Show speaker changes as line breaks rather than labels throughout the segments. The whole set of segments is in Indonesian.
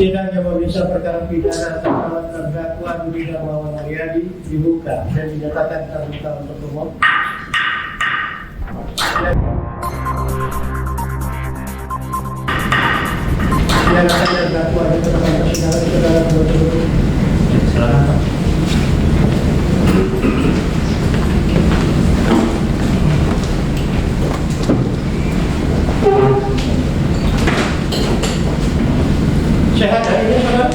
Sidang yang memeriksa perkara pidana terhadap terdakwa Budi Darmawan Haryadi dibuka dan dinyatakan terbuka untuk umum. Silakan terdakwa di tempat persidangan saudara berdua. Silakan Pak. Sehat hari ini saudara?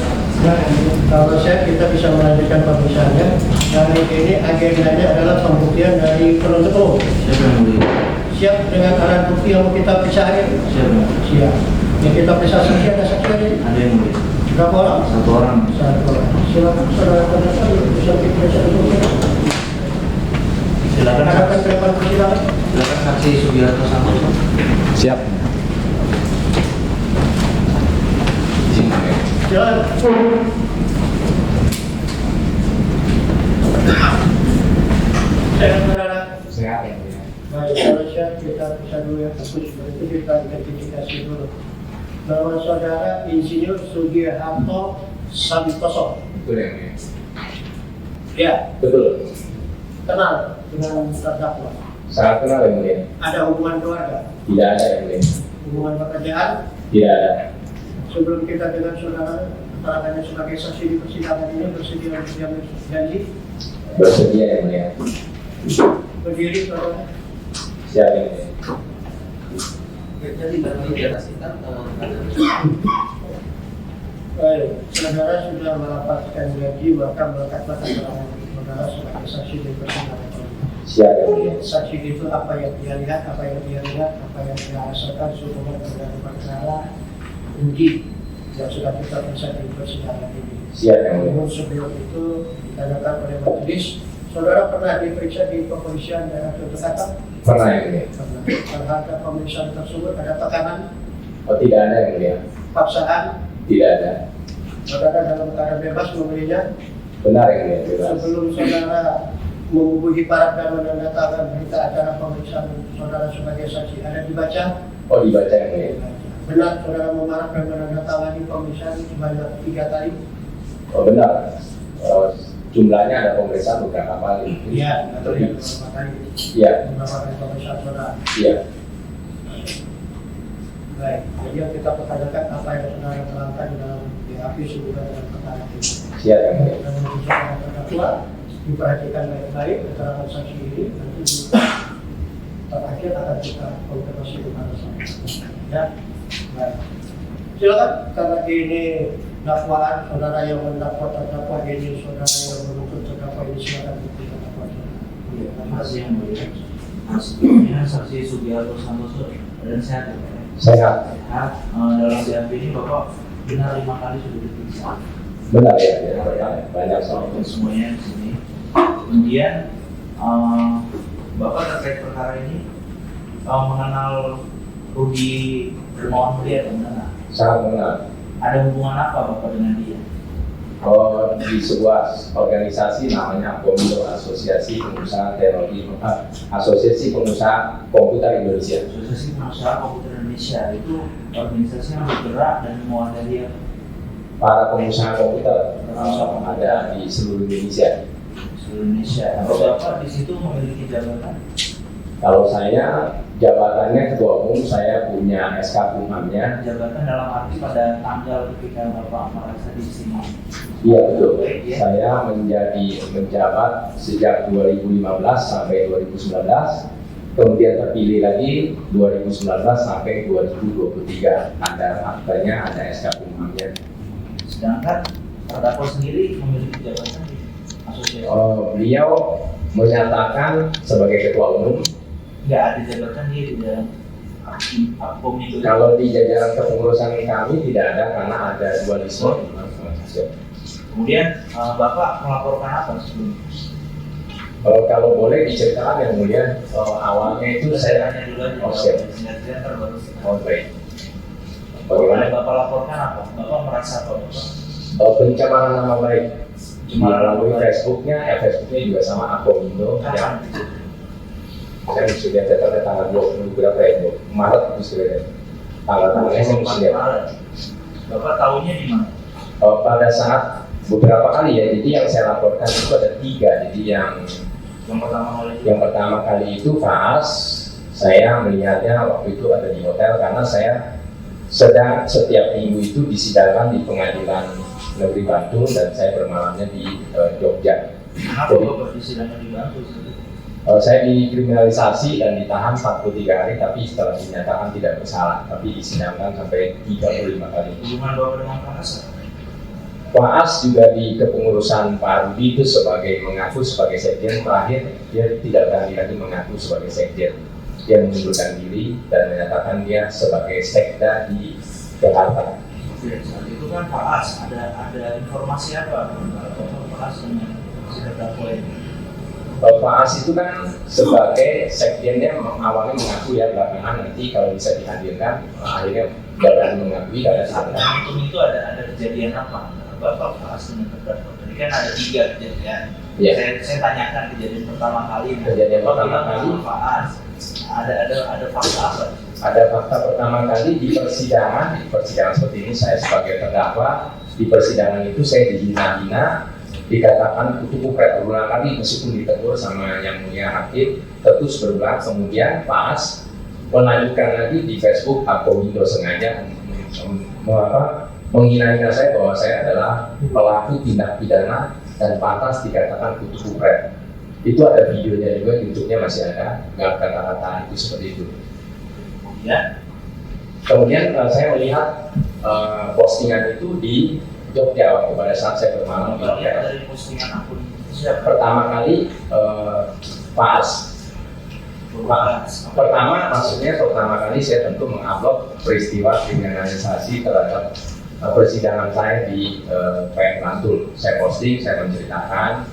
Kalau sehat kita bisa melanjutkan pemeriksaannya. Hari ini agendanya adalah pembuktian dari penuntut umum. Siap dengan alat bukti yang mau kita periksa hari ini? Siap. Yang kita periksa saksi ada saksi hari ini?
Ada yang mulia.
Berapa orang?
Satu orang.
Silakan saudara terdakwa bisa diperiksa dulu.
Silakan.
Akan ke depan persidangan.
Silakan saksi Sugiharto Santoso.
Siap.
Jalan. Sehat saudara?
Sehat ya.
Baik, kalau sehat kita bisa dulu ya, fokus itu kita identifikasi dulu. Nama saudara Insinyur Sugiharto Santoso.
Betul ya.
Ya,
Betul.
kenal dengan terdakwa.
Sangat kenal ya mulia.
Ada hubungan keluarga,
Tidak ada ya mulia.
hubungan pekerjaan.
Tidak ada.
Sebelum kita dengan saudara keterangannya sebagai saksi di persidangan ini bersedia untuk diambil janji.
Bersedia ya mulia.
Berdiri saudara.
Siap ya mulia.
Jadi berarti di atas kita
Baik, saudara sudah melapaskan janji bahkan melekat keterangan saudara sebagai saksi di persidangan.
Siap ya mulia.
Saksi itu apa yang dia lihat, apa yang dia rasakan sehubungan dengan perkara uji yang sudah kita periksa di persidangan ini.
Siap ya mulia.
Namun sebelum itu ditanyakan oleh majelis, saudara pernah diperiksa di kepolisian daerah terdekat?
Pernah ya mulia.
Pernah. Terhadap pemeriksaan tersebut ada tekanan,
Oh tidak ada ya mulia.
paksaan,
Tidak ada.
saudara dalam keadaan bebas membelinya.
Benar ya mulia. Bebas.
Sebelum saudara menghubungi para dan menandatangani berita acara pemeriksaan saudara sebagai saksi ada dibaca.
Oh dibaca ya mulia.
Benar saudara memarah dan menandatangani pemeriksaan sebanyak 3 kali.
Oh benar. Jumlahnya ada pemeriksaan beberapa kali.
Iya, atau yang beberapa kali.
Iya.
Beberapa kali pemeriksaan saudara.
Iya.
Baik, jadi yang kita pertanyakan apa yang saudara terangkan dalam BAP sehubungan dengan perkara ini.
Siap ya mulia.
Dan untuk saudara terdakwa diperhatikan baik-baik keterangan saksi ini nanti di terakhir akan kita konfirmasi kepada saudara. Ya, baik. Silakan karena ini dakwaan saudara yang mendakwa terdakwa ini saudara yang menuntut terdakwa ini silakan buktikan dakwaan saudara.
Terima kasih yang mulia. Sebelumnya saksi Sugiharto Santoso dan sehat.
Sehat.
Sehat. Dalam BAP ini Bapak benar 5 kali sudah diperiksa.
Benar ya. Banyak soal itu.
Semuanya di sini. Kemudian Bapak terkait perkara ini mengenal Rudi Darmawan Haryadi mengenal.
Sangat mengenal.
Ada hubungan apa Bapak dengan dia?
Oh, di sebuah organisasi namanya Komindo Asosiasi Pengusaha Teknologi Asosiasi Pengusaha Komputer Indonesia.
Asosiasi Pengusaha Komputer Indonesia itu organisasi yang bergerak dan mewadahi
Para pengusaha komputer ada di seluruh Indonesia.
seluruh Indonesia. Bapak di situ memiliki jabatan.
Kalau saya jabatannya ketua umum, saya punya SK Kumhamnya.
Jabatan dalam arti pada tanggal ketika Bapak merasa di sini.
Iya betul. Saya menjabat sejak 2015 sampai 2019. Kemudian terpilih lagi 2019 sampai 2023. Ada aktanya, ada SK Kumhamnya.
Sedangkan terdakwa sendiri memiliki jabatan di asosiasi.
Beliau menyatakan sebagai ketua umum.
Nggak ada jabatan dia di dalam Komindo.
Kalau di jajaran kepengurusan kami tidak ada karena ada dualisme.
Kemudian Bapak melaporkan apa sebelumnya?
Kalau boleh diceritakan yang mulia, awalnya itu saya
tanya dulu aja.
Oh, siap.
Singkat terbaru.
Oh baik.
Bagaimana
Bagaimana?
Bapak laporkan apa? Bapak merasa apa Bapak?
Pencemaran nama baik melalui Facebooknya juga sama Akomindo.
Kapan?
Saya sudah catat tanggal 20 berapa ya? Maret itu sudah. Tanggalnya saya mesti lihat.
Bapak tahunya di mana?
Pada saat beberapa kali ya, jadi yang saya laporkan itu ada 3. Jadi yang pertama kali itu Faas, saya melihatnya waktu itu ada di hotel karena saya sedang setiap minggu itu disidangkan di Pengadilan Negeri Bantul dan saya bermalamnya di Jogja.
Kenapa Bapak disidangkan di Bantul?
Saya dikriminalisasi dan ditahan 43 hari, tapi setelah dinyatakan tidak bersalah, tapi disidangkan sampai 35 kali.
Hubungan Bapak dengan Faas?
Faas juga di kepengurusan Pak Rudi itu mengaku sebagai sekjen. Terakhir dia tidak berani lagi mengaku sebagai sekjen. Dia mengundurkan diri dan menyatakan dia sebagai sekda di Jakarta.
Oke, saat itu kan Faas ada informasi apa tentang Faas dengan si terdakwa ini?
Faas itu kan sebagai sekjen, dia awalnya mengaku ya, belakangan nanti kalau bisa dihadirkan, akhirnya tidak berani mengakui karena
Saat itu ada kejadian apa? Bapak Faas dengan terdakwa. Tadi kan ada 3 kejadian.
Ya.
Saya tanyakan kejadian pertama kali.
Kejadian pertama kali
Faas. Ada fakta apa?
Ada fakta pertama kali di persidangan seperti ini, saya sebagai terdakwa di persidangan itu saya dihina-hina, dikatakan kutu kupret berulang kali meskipun ditegur sama yang mulia hakim, terus berulang. Kemudian Faas melanjutkan lagi di Facebook Akomindo sengaja menghina-hina saya bahwa saya adalah pelaku tindak pidana dan pantas dikatakan kutu kupret. Itu ada videonya juga, YouTube-nya masih ada, nggak kata-kata itu seperti itu.
Ya.
Kemudian saya melihat postingan itu di Jogja waktu pada saat saya bermalam di hotel.
Dari postingan akun siapa?
Pertama kali Faas. Pertama kali saya tentu mengupload peristiwa kriminalisasi terhadap persidangan saya di PN Bantul. Saya posting, saya menceritakan,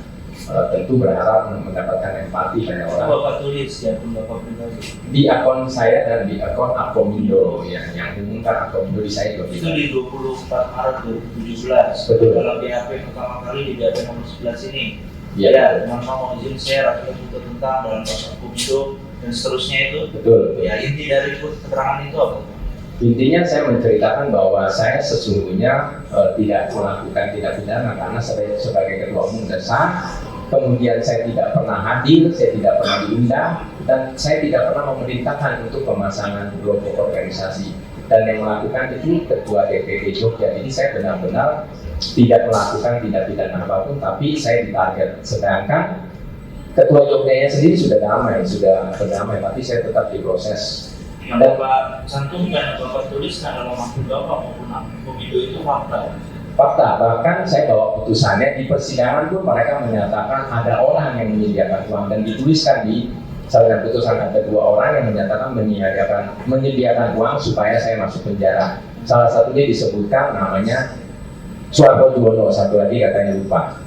tentu berharap mendapatkan empati banyak orang.
Bapak tulis di akun Bapak pribadi?
Di akun saya dan di akun Akomindo yang umumkan Akomindo di saya juga.
Itu di 24 Maret 2017.
Betul.
Dalam BAP pertama kali di BAP nomor 11 ini.
Iya.
Ya, dengan mau izin share atau buku tentang dalam bahasa Akomindo dan seterusnya itu.
Betul.
Ya, inti dari keterangan itu apa?
Intinya saya menceritakan bahwa saya sesungguhnya tidak melakukan tindak pidana karena sebagai ketua umum desa, kemudian saya tidak pernah hadir, saya tidak pernah diundang, dan saya tidak pernah memerintahkan untuk pemasangan logo organisasi. Dan yang melakukan itu ketua DPD Jogja. Jadi saya benar-benar tidak melakukan tindak pidana apapun, tapi saya ditarget. Sedangkan ketua Jogjanya sendiri sudah berdamai, tapi saya tetap diproses.
Yang Bapak cantumkan, Bapak tuliskan dalam akun Bapak maupun akun video itu fakta.
Fakta, bahkan saya bawa putusannya di persidangan pun mereka menyatakan ada orang yang menyediakan uang dan dituliskan di salinan putusan ada 2 orang yang menyatakan menyediakan uang supaya saya masuk penjara. Salah satunya disebutkan namanya Suarko Juwono, satu lagi katanya lupa.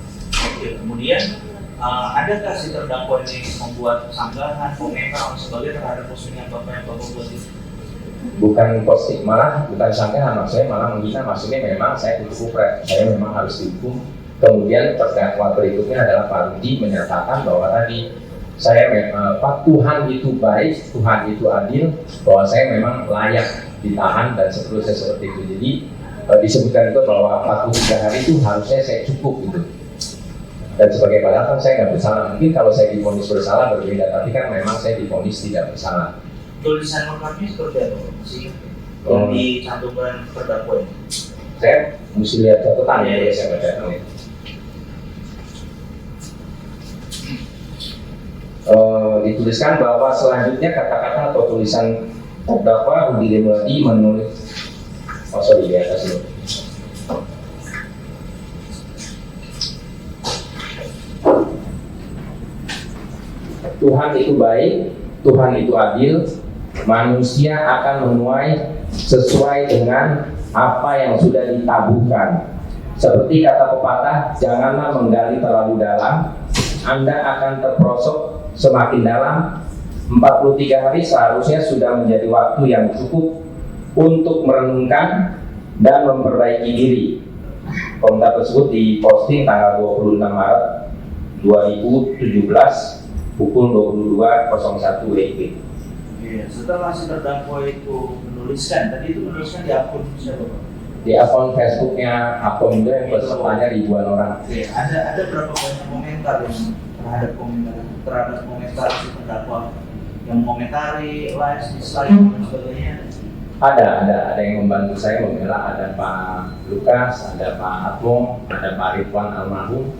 Oke, kemudian adakah si terdakwa ini membuat sanggahan, komentar atau sebagainya terhadap postingan Bapak yang Bapak buat itu?
Bukan posting, bukan sanggahan, maksudnya malah menghina. Maksudnya memang saya kutu kupret, saya memang harus dihukum. Kemudian terdakwa berikutnya adalah Pak Rudi menyatakan bahwa tadi saya Pak Tuhan itu baik, Tuhan itu adil, bahwa saya memang layak ditahan dan seterusnya seperti itu. Jadi disebutkan itu bahwa 43 hari itu harusnya saya cukup gitu. Dan sebagai padahal saya nggak bersalah. Mungkin kalau saya divonis bersalah berbeda, tapi kan memang saya divonis tidak bersalah.
Tulisan lengkapnya seperti apa sih yang dicantumkan terdakwa ini?
Saya mesti lihat catatan ya, saya baca. Dituliskan bahwa selanjutnya kata-kata atau tulisan terdakwa Rudi Demuladi menulis di atas dulu. Tuhan itu baik, Tuhan itu adil, manusia akan menuai sesuai dengan apa yang sudah ditabuhkan. Seperti kata pepatah, janganlah menggali terlalu dalam, Anda akan terperosok semakin dalam. 43 hari seharusnya sudah menjadi waktu yang cukup untuk merenungkan dan memperbaiki diri. Komentar tersebut diposting tanggal 26 Maret 2017 pukul 22.01 WIB.
Iya, setelah si terdakwa itu menuliskan, tadi itu menuliskan di akun siapa Pak?
di akun Facebooknya Apomindo yang pesertanya ribuan orang.
Oke, ada berapa banyak komentar yang terhadap komentar si terdakwa yang komentari, live, dislike dan sebagainya?
Ada yang membantu saya membela, ada Pak Lukas, ada Pak Atmo, ada Pak Ridwan almarhum.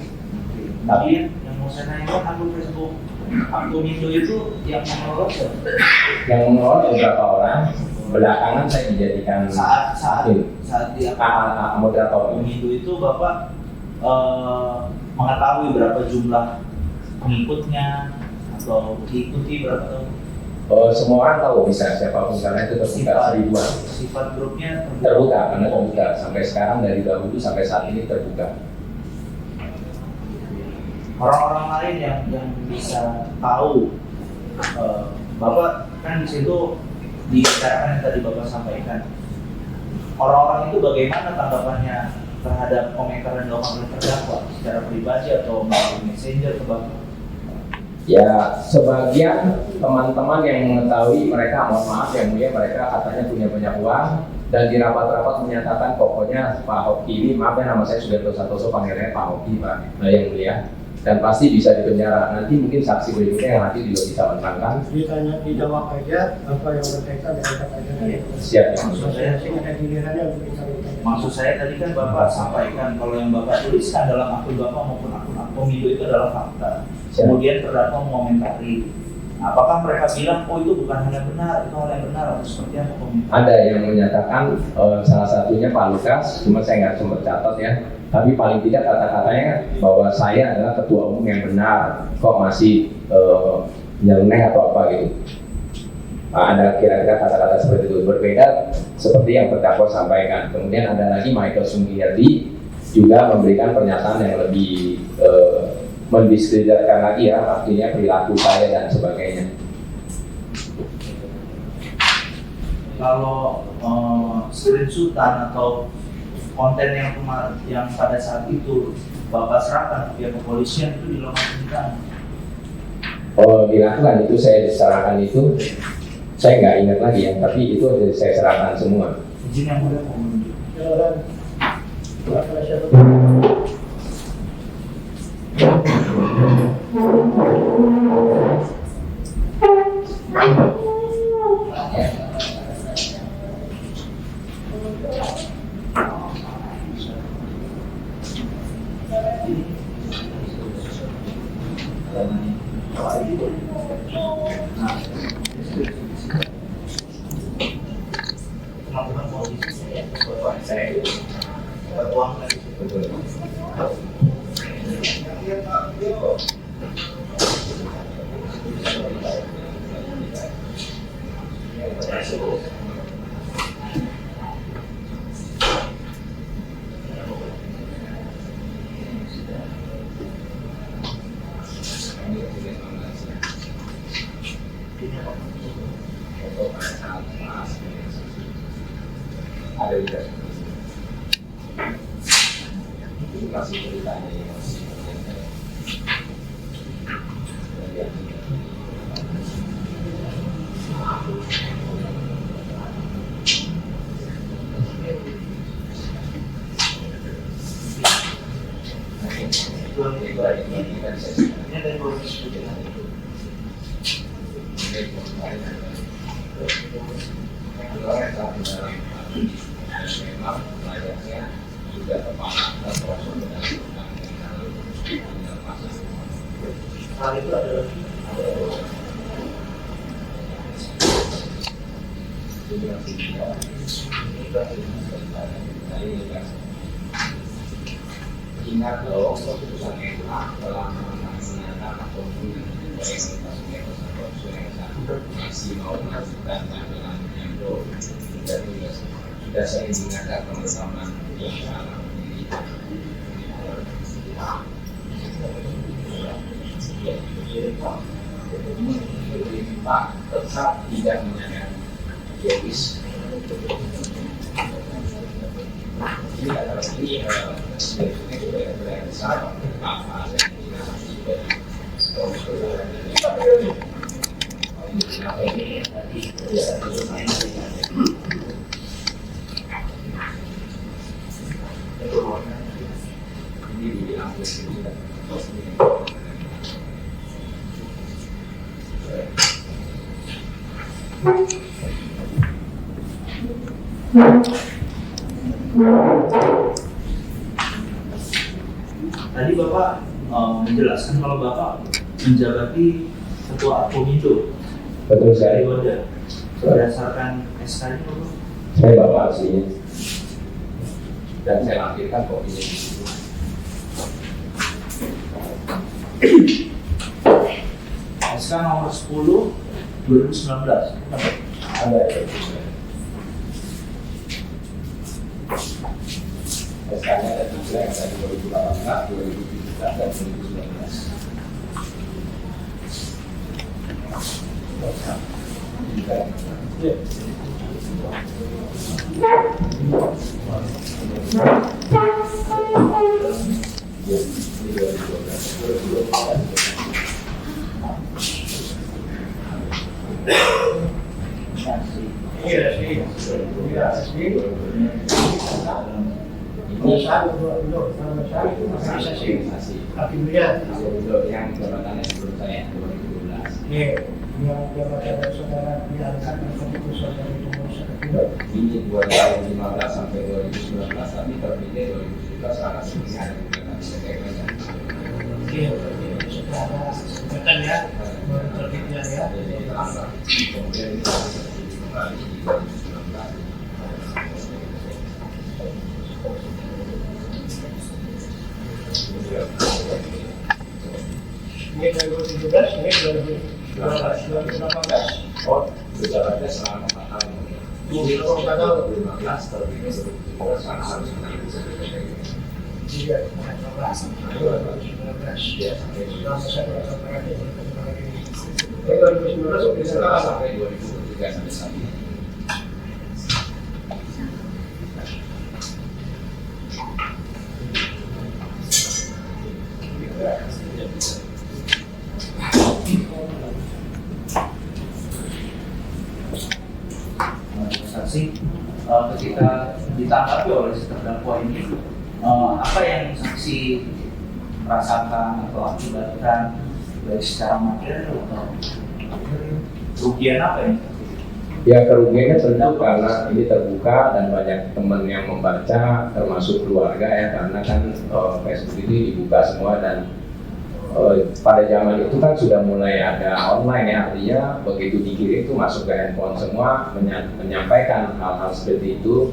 Tapi yang mau saya tanyakan akun Facebook Apomindo itu yang mengelola siapa?
Yang mengelola beberapa orang, belakangan saya dijadikan
saat di
moderator.
Apomindo itu Bapak mengetahui berapa jumlah pengikutnya atau diikuti berapa?
Semua orang tahu bisa siapapun karena itu terbuka ribuan.
Sifat grupnya
Terbuka karena terbuka sampai sekarang, dari dahulu sampai saat ini terbuka.
Orang-orang lain yang bisa tahu, Bapak kan di situ dibicarakan yang tadi Bapak sampaikan. Orang-orang itu bagaimana tanggapannya terhadap komentar yang dilakukan oleh terdakwa secara pribadi atau melalui messenger ke Bapak?
Ya, sebagian teman-teman yang mengetahui, mereka mohon maaf yang mulia, mereka katanya punya banyak uang dan di rapat-rapat menyatakan pokoknya Pak Hoki ini, maaf ya nama saya Sudarto Santoso, panggilnya Pak Hoki Pak, yang mulia, dan pasti bisa dipenjara. Nanti mungkin saksi berikutnya yang nanti juga bisa menerangkan.
Ditanya, dijawab aja apa yang berkaitan dengan kata-kata.
Siap ya.
Masing-masing ada gilirannya untuk kita bertanya.
Maksud saya tadi kan Bapak sampaikan kalau yang Bapak tuliskan dalam akun Bapak maupun akun Apomindo itu adalah fakta. Kemudian terdakwa mengomentari. Apakah mereka bilang, oh itu bukan hal yang benar, itu hal yang benar atau seperti apa komentar?
Ada yang menyatakan, salah satunya Pak Lukas, cuma saya nggak sempat catat ya. Tapi paling tidak kata-katanya bahwa saya adalah ketua umum yang benar, kok masih nyeleneh atau apa gitu. Ada kira-kira kata-kata seperti itu, berbeda seperti yang terdakwa sampaikan. Kemudian ada lagi Michael Sunggiardi juga memberikan pernyataan yang lebih mendiskreditkan lagi ya, artinya perilaku saya dan sebagainya.
Kalau screenshotan atau konten yang pada saat itu Bapak serahkan ke pihak kepolisian itu dilakukan penyitaan?
Oh, dilakukan itu, saya diserahkan itu, saya nggak ingat lagi ya, tapi itu saya serahkan semua.
Izin yang mulia mau menunjuk. Teman-teman posisi saya beruang lagi.
Ada juga. Itu masih ceritanya yang masih
Ini dari posisi
memang layaknya juga kepala
hal itu adalah
ingat loh, keputusan MK telah menyatakan ataupun masih mau melakukan tampilan Endo dan sudah saya ingatkan teman-teman yang salah memilih Pak tetap tidak menyadari Yowis ini adalah ini sebetulnya sudah besar apa dan Ini diambil sudah.
Tadi Bapak menjelaskan kalau Bapak menjabati Ketua Kominfo
Betul
dari
sekali.
Wadah. Berdasarkan SK-nya Bapak?
Saya bawa aslinya dan saya lampirkan kopinya di situ.
SK nomor 10 2019.
Ada ya. SK-nya ada 3 yang ada 2018, 2017, dan 2019.
Iya sih. Iya sih.
Ini
organisasi akhirnya
yang jabatannya sebelum saya 2012.
yang jabatan saudara diangkat untuk saudara itu
Ini 2015 sampai 2019, tapi terbitnya 2017 karena sebelumnya ada gugatan CTK-nya.
setelah gugatan ya, baru terbitnya ya.
Kemudian ini kembali di 2019.
Ini 2017, ini 2018.
Oh, berjalannya selama 4 tahun. Ini 2015 terbitnya 2017 karena harus menangani CTK.
Iya, 2019.
Ya, sampai
2019
sampai 2023 sampai saat ini.
Saksi ketika ditanggapi oleh si terdakwa ini, apa yang saksi rasakan atau akibatkan baik secara material atau kerugian apa ini?
Ya, kerugiannya tentu karena ini terbuka dan banyak teman yang membaca, termasuk keluarga ya, karena kan Facebook ini dibuka semua dan pada zaman itu kan sudah mulai ada online ya, artinya begitu dikirim itu masuk ke handphone semua menyampaikan hal-hal seperti itu.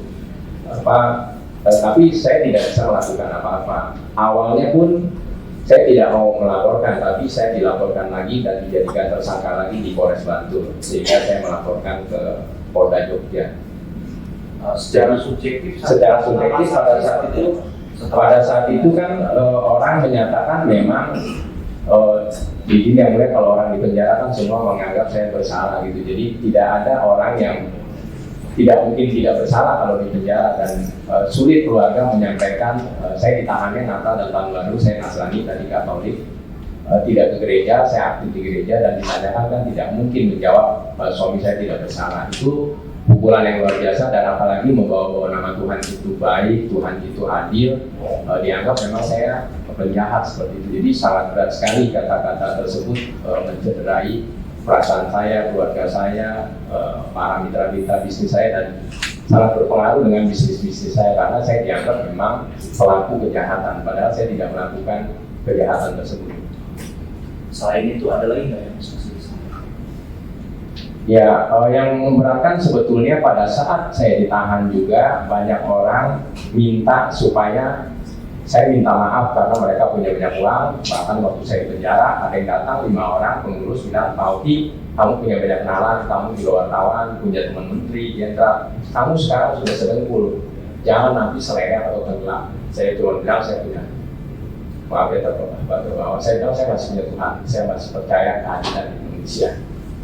Tapi saya tidak bisa melakukan apa-apa. Awalnya pun saya tidak mau melaporkan, tapi saya dilaporkan lagi dan dijadikan tersangka lagi di Polres Bantul, sehingga saya melaporkan ke Polda Jogja.
Secara subjektif
pada saat itu kan orang menyatakan memang di sini yang mulai kalau orang di penjara kan semua menganggap saya bersalah gitu. Jadi tidak ada orang yang tidak mungkin tidak bersalah kalau di penjara dan sulit keluarga menyampaikan saya ditahannya Natal dan Tahun Baru, saya Nasrani tadi Katolik, tidak ke gereja, saya aktif di gereja dan ditanyakan kan tidak mungkin menjawab suami saya tidak bersalah. Itu pukulan yang luar biasa dan apalagi membawa-bawa nama Tuhan itu baik, Tuhan itu adil, dianggap memang saya penjahat seperti itu. Jadi sangat berat sekali kata-kata tersebut mencederai perasaan saya, keluarga saya, para mitra-mitra bisnis saya dan sangat berpengaruh dengan bisnis-bisnis saya karena saya dianggap memang pelaku kejahatan padahal saya tidak melakukan kejahatan tersebut.
Selain itu ada lagi nggak yang bisa disampaikan?
Ya, yang memberatkan sebetulnya pada saat saya ditahan juga banyak orang minta supaya saya minta maaf karena mereka punya banyak uang. Bahkan waktu saya di penjara ada yang datang 5 orang pengurus bilang, Pak Oki, kamu punya banyak kenalan, kamu juga wartawan, punya teman menteri, jenderal, kamu sekarang sudah sedengkul, jangan nanti selera atau tenggelam. Saya cuma bilang saya punya, maaf ya bahwa saya bilang saya masih punya Tuhan, saya masih percaya keadilan di Indonesia.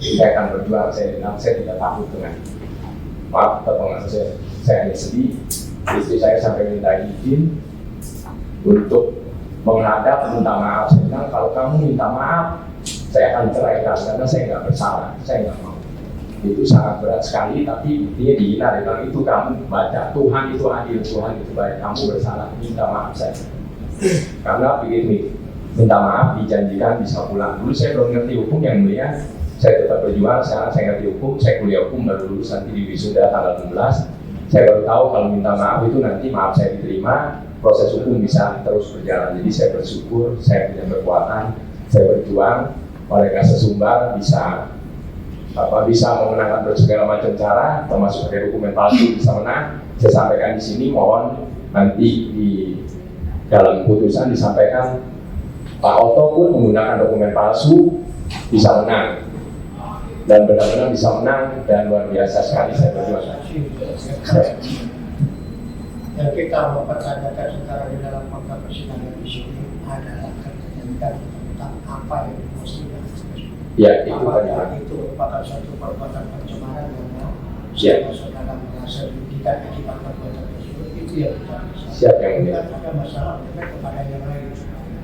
Jadi saya akan berjuang, saya bilang saya tidak takut dengan maaf terpengaruh saya hanya sedih. Istri saya sampai minta izin untuk menghadap minta maaf. Saya bilang kalau kamu minta maaf saya akan ceraikan karena saya nggak bersalah, saya nggak mau. itu sangat berat sekali, tapi dia dihina, dia bilang itu kamu baca Tuhan itu adil, Tuhan itu baik, kamu bersalah, minta maaf saja. Karena begini, minta maaf dijanjikan bisa pulang. Dulu saya belum ngerti hukum yang mulia, saya tetap berjuang. Sekarang saya ngerti hukum, saya kuliah hukum baru lulus nanti di wisuda tanggal 16. Saya baru tahu kalau minta maaf itu nanti maaf saya diterima, proses hukum bisa terus berjalan. Jadi saya bersyukur, saya punya kekuatan, saya berjuang, mereka sesumbar bisa memenangkan segala macam cara, termasuk dari dokumen palsu bisa menang. Saya sampaikan di sini, mohon nanti di dalam putusan disampaikan Pak Oto pun menggunakan dokumen palsu bisa menang, dan benar-benar bisa menang, dan luar biasa sekali saya berjuang.
Yang kita mempertanyakan sekarang di dalam fakta persidangan di sini adalah keterkaitan tentang apa yang dimaksudkan.
Ya, itu
apakah
tadi.
itu merupakan suatu perbuatan pencemaran
Ya.
saudara merasa dirugikan akibat perbuatan tersebut, itu yang kita bisa.
Siap yang mulia.
Ada masalah kepada yang lain.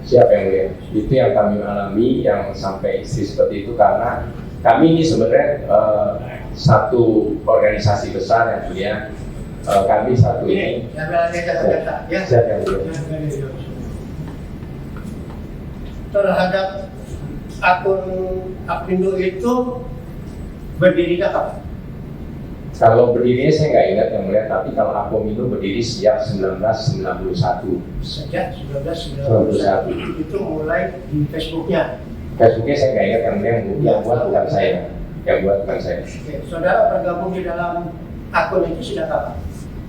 Siap yang mulia. Itu yang kami alami, yang sampai istri seperti itu, karena kami ini sebenarnya satu organisasi besar yang mulia. Kami satu ini.
Ya.
Siap yang mulia.
Terhadap akun Apindo itu berdirinya kapan?
Kalau berdirinya saya nggak ingat yang mulia, tapi kalau Akomindo berdiri sejak 1991.
Sejak 1991 itu mulai di Facebooknya.
Facebooknya saya nggak ingat yang mulia, yang buat bukan saya. Yang buat bukan saya.
Oke. Saudara bergabung di dalam akun itu sejak kapan?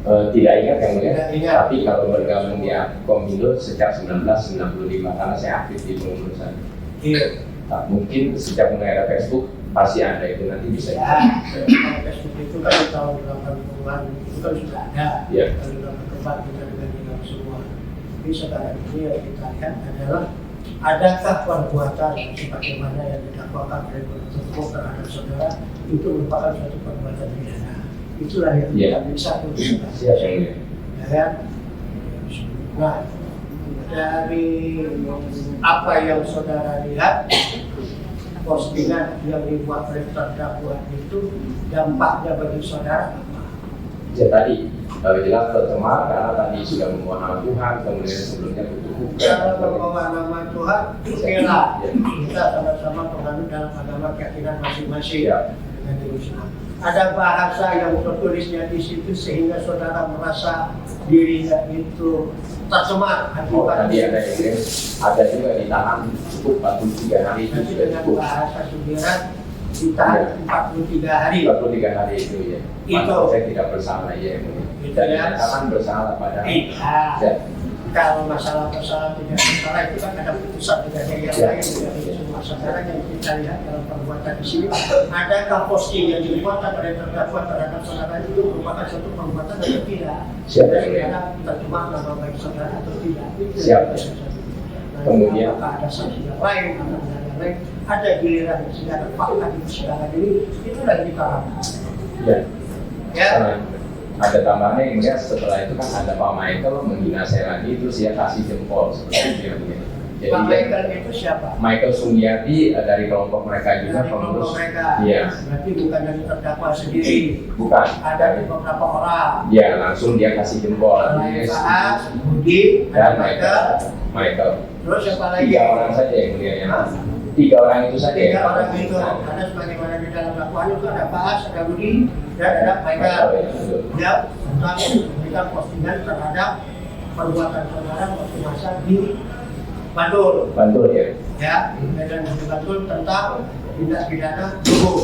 Tidak ingat yang mulia,
Tidak ingat.
tapi kalau bergabung di Akomindo sejak 1995 karena saya aktif di pengurusan.
Iya.
Nah, mungkin sejak mulai ada Facebook pasti ada, itu nanti bisa.
Ya, kalau Facebook itu kan di tahun 80-an itu kan sudah ada.
Ya.
Kalau sudah berkembang kita dengan semua. Tapi sekarang ini yang kita lihat adalah adakah perbuatan sebagaimana yang didakwakan oleh penuntut umum terhadap saudara itu merupakan suatu perbuatan pidana. Itulah yang kita bisa tuliskan.
Siap yang mulia.
Ya kan? Nah, dari apa yang saudara lihat, postingan yang dibuat oleh terdakwa itu dampaknya bagi saudara apa?
Ya tadi jelas tercemar karena tadi sudah membawa nama Tuhan, kemudian sebelumnya kutuk.
Cara membawa nama Tuhan, kira
Ya.
kita sama-sama penganut dalam agama keyakinan masing-masing.
Ya.
Dengan Islam. Ada bahasa yang tertulisnya di situ sehingga saudara merasa dirinya itu tercemar
Oh,
akibat
tadi ada yang ada juga ditahan cukup 43 hari itu
nanti
sudah
dengan
cukup.
bahasa sudiran ditahan 43 hari.
43 hari itu ya.
Itu.
Maka saya tidak bersalah ya.
Itu
Dan
ya.
akan bersalah pada.
Iya.
Ya.
Kalau masalah tidak bersalah itu kan ada putusan tidak ada yang
Ya.
lain dari semua saudara yang kita lihat dalam perbuatan di sini. Adakah posting yang dibuat oleh terdakwa terhadap saudara itu merupakan suatu perbuatan atau tidak?
Siap.
Saudara tercemar nama baik saudara atau tidak? Itu
Siap.
yang bisa jadi. Nah,
Kemudian.
apakah ada saksi yang lain atau yang lain? Ada giliran sehingga ada fakta di persidangan ini, itulah yang kita harapkan.
Ya.
Ya.
Ada tambahannya yang melihat setelah itu kan ada Pak Michael menghina saya lagi, terus dia kasih jempol seperti itu yang melihat. Jadi
Pak
dia-
Michael itu siapa?
Michael Sumiati dari kelompok mereka juga
Dari kelompok
pengurus.
mereka.
Iya.
Berarti bukan dari terdakwa sendiri.
Bukan.
Ada dari beberapa orang.
Ya langsung dia kasih jempol.
Selain
Dia
Faas, Budi,
dan
ada Michael.
Michael.
Terus siapa lagi?
3 orang saja yang mulia yang
Hah?
3 orang itu saja.
3
yang
orang
pasti.
itu. Ada sebagaimana di dalam dakwaan itu ada Faas, ada Budi, dan ada
Michael,
Michael.
ya, betul.
Dia tentang memberikan postingan terhadap perbuatan saudara waktu masa di Bantul.
Bantul ya.
Ya, dan di Bantul tentang tindak pidana tubuh.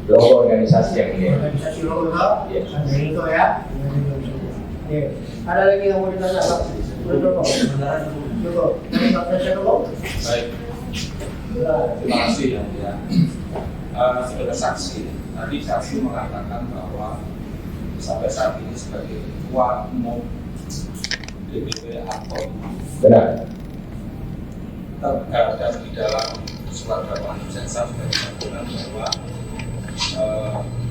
Logo organisasi yang mulia.
Organisasi logo,
Iya.
ada itu ya. Oke. Ada lagi yang mau ditanya Pak? Cukup. Cukup. Dari Pak Presiden dulu.
Baik, terima kasih ya. Sebagai saksi, tadi saksi mengatakan bahwa sampai saat ini sebagai ketua umum DPP Akon
Benar.
terkadang di dalam surat dakwaan jaksa sudah disebutkan bahwa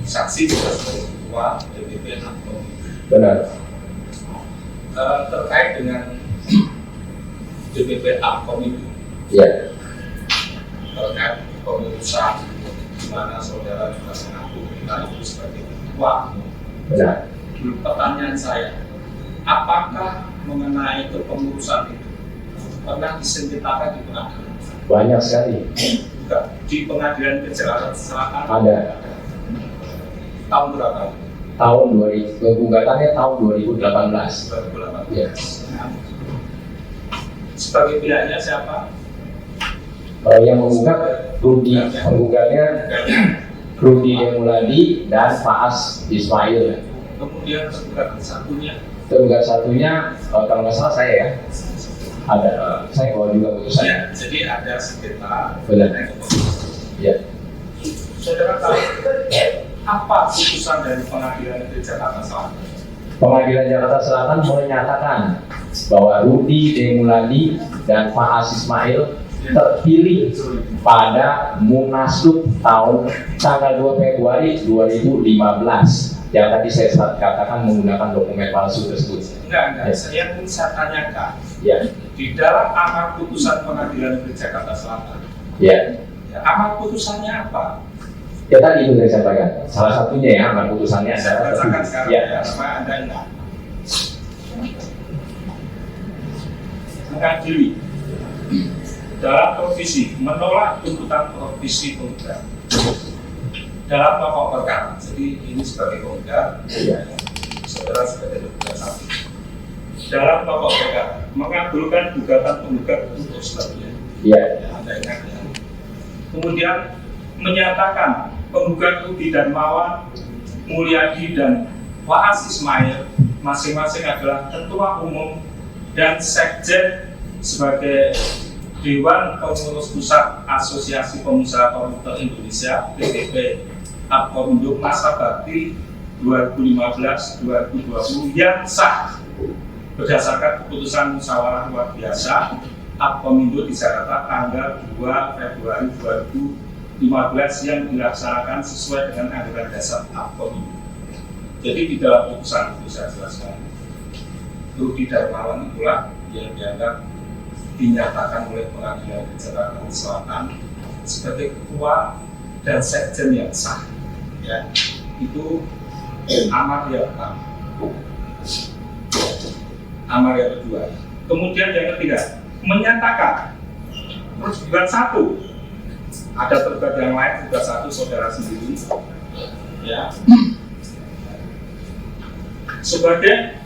saksi juga sebagai ketua DPP Akon.
Benar.
Terkait dengan DPP Akon itu
Ya.
terkait pengurusan mana saudara juga mengaku kita itu sebagai ketua.
Benar.
Pertanyaan saya, apakah mengenai kepengurusan itu pernah disengketakan di pengadilan?
Banyak sekali.
Juga di pengadilan kejahatan selatan
Ada.
tahun berapa?
Tahun 2000, gugatannya tahun 2018.
2018.
Ya.
Sebagai pihaknya siapa?
Yang menggugat Rudi, penggugatnya Rudi Demuladi dan Faas Ismail.
Kemudian tergugat satunya,
Tergugat satunya kalau nggak salah saya ya, ada saya bawa juga putusannya.
ya, jadi ada sengketa.
Benar. Ya.
Saudara tahu apa putusan dari pengadilan negeri Jakarta Selatan?
Pengadilan Jakarta Selatan menyatakan bahwa Rudi Demuladi dan Faas Ismail terpilih pada Munaslup tanggal 2 Februari 2015 yang tadi saya katakan menggunakan dokumen palsu tersebut.
Enggak.
Ya.
Saya ingin saya tanyakan,
Ya,
di dalam amar putusan pengadilan negeri Jakarta Selatan,
ya.
amar putusannya apa?
Ya tadi itu saya sampaikan. Salah satunya ya, amar putusannya
Saya
adalah
bacakan sekarang
ya.
ya, supaya Anda ingat. Mengadili dalam provisi menolak tuntutan provisi penggugat dalam pokok perkara. Jadi ini sebagai penggugat,
Ya.
saudara sebagai tergugat satu. Dalam pokok perkara mengabulkan gugatan penggugat untuk selanjutnya.
Ya.
Ya, Anda ingat ya. Kemudian menyatakan penggugat Rudi Darmawan, Mulyadi dan Faas Ismail masing-masing adalah ketua umum dan sekjen sebagai Dewan Pengurus Pusat Asosiasi Pengusaha Komputer Indonesia (PPP) Apkomindo masa bakti 2015-2020 yang sah berdasarkan keputusan musyawarah luar biasa Apkomindo di Jakarta tanggal 2 Februari 2015 yang dilaksanakan sesuai dengan anggaran dasar Apkomindo. Jadi di dalam putusan itu saya jelaskan, Rudi Darmawan itulah yang dianggap dinyatakan oleh pengadilan Jakarta Selatan sebagai ketua dan sekjen yang sah. Ya, itu amar yang pertama. Amar yang kedua. Kemudian yang ketiga, menyatakan tergugat satu, ada tergugat yang lain, tergugat satu saudara sendiri, ya, sebagai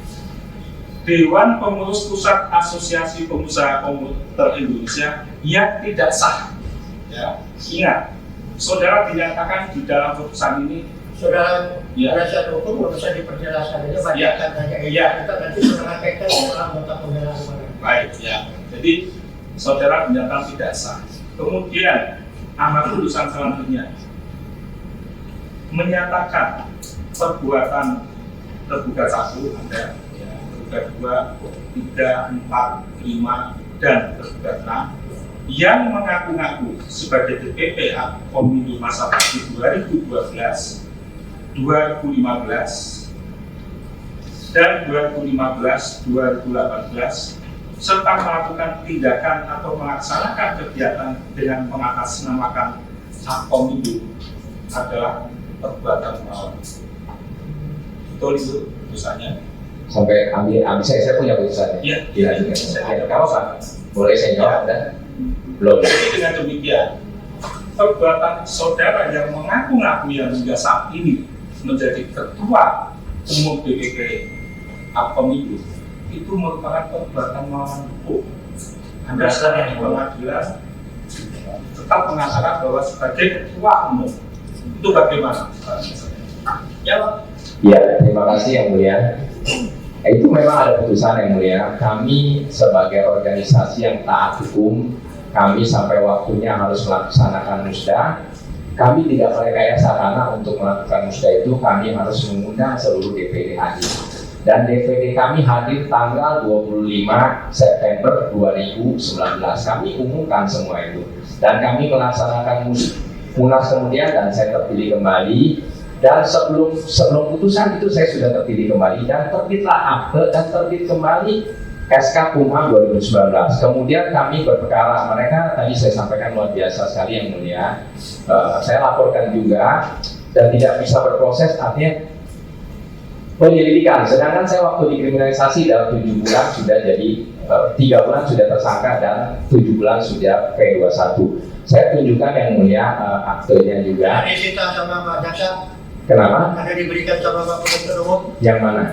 Dewan Pengurus Pusat Asosiasi Pengusaha Komputer Indonesia yang tidak sah. Ya, ingat, saudara dinyatakan di dalam putusan ini,
Saudara,
Ya.
penasihat hukum nggak usah diperjelaskan aja,
Ya.
bacakan saja.
Ya.
Kita nanti menyampaikan ke anggota pembelaan kemarin.
baik, ya. Jadi saudara dinyatakan tidak sah. Kemudian amar putusan selanjutnya menyatakan perbuatan tergugat satu ada, ya, tergugat 2, 3, 4, 5 dan tergugat 6 yang mengaku-ngaku sebagai DPP Apkomindo masa bakti 2012, 2015 dan 2015-2018 serta melakukan tindakan atau melaksanakan kegiatan dengan mengatasnamakan Apkomindo adalah perbuatan melawan. Betul itu putusannya?
Sampai ambil saya punya putusannya.
Iya.
Dilanjutkan.
Saya
Ya, kalau apa? Boleh saya jawab dan belum.
Jadi dengan demikian, perbuatan saudara yang mengaku-ngaku yang hingga saat ini menjadi ketua umum DPP Apkomindo itu merupakan perbuatan melawan hukum. Anda sekarang di pengadilan tetap mengatakan bahwa sebagai ketua umum itu bagaimana? Ya,
Ya, terima kasih yang mulia. Itu memang ada putusan yang mulia. Kami sebagai organisasi yang taat hukum, kami sampai waktunya harus melaksanakan musda. Kami tidak merekayasa karena untuk melakukan musda itu kami harus mengundang seluruh DPD hadir. Dan DPD kami hadir tanggal 25 September 2019. Kami umumkan semua itu. Dan kami melaksanakan munas kemudian dan saya terpilih kembali. Dan sebelum putusan itu saya sudah terpilih kembali dan terbitlah akte dan terbit kembali SK Kumham 2019. Kemudian kami berperkara, mereka tadi saya sampaikan luar biasa sekali yang mulia. Saya laporkan juga dan tidak bisa berproses, artinya penyelidikan. Sedangkan saya waktu dikriminalisasi dalam 7 bulan sudah jadi 3 bulan sudah tersangka dan 7 bulan sudah P21. Saya tunjukkan yang mulia aktenya juga.
Ada disita sama Pak Jaksa,
Kenapa?
ada diberikan sama Pak Penuntut Umum,
Yang mana?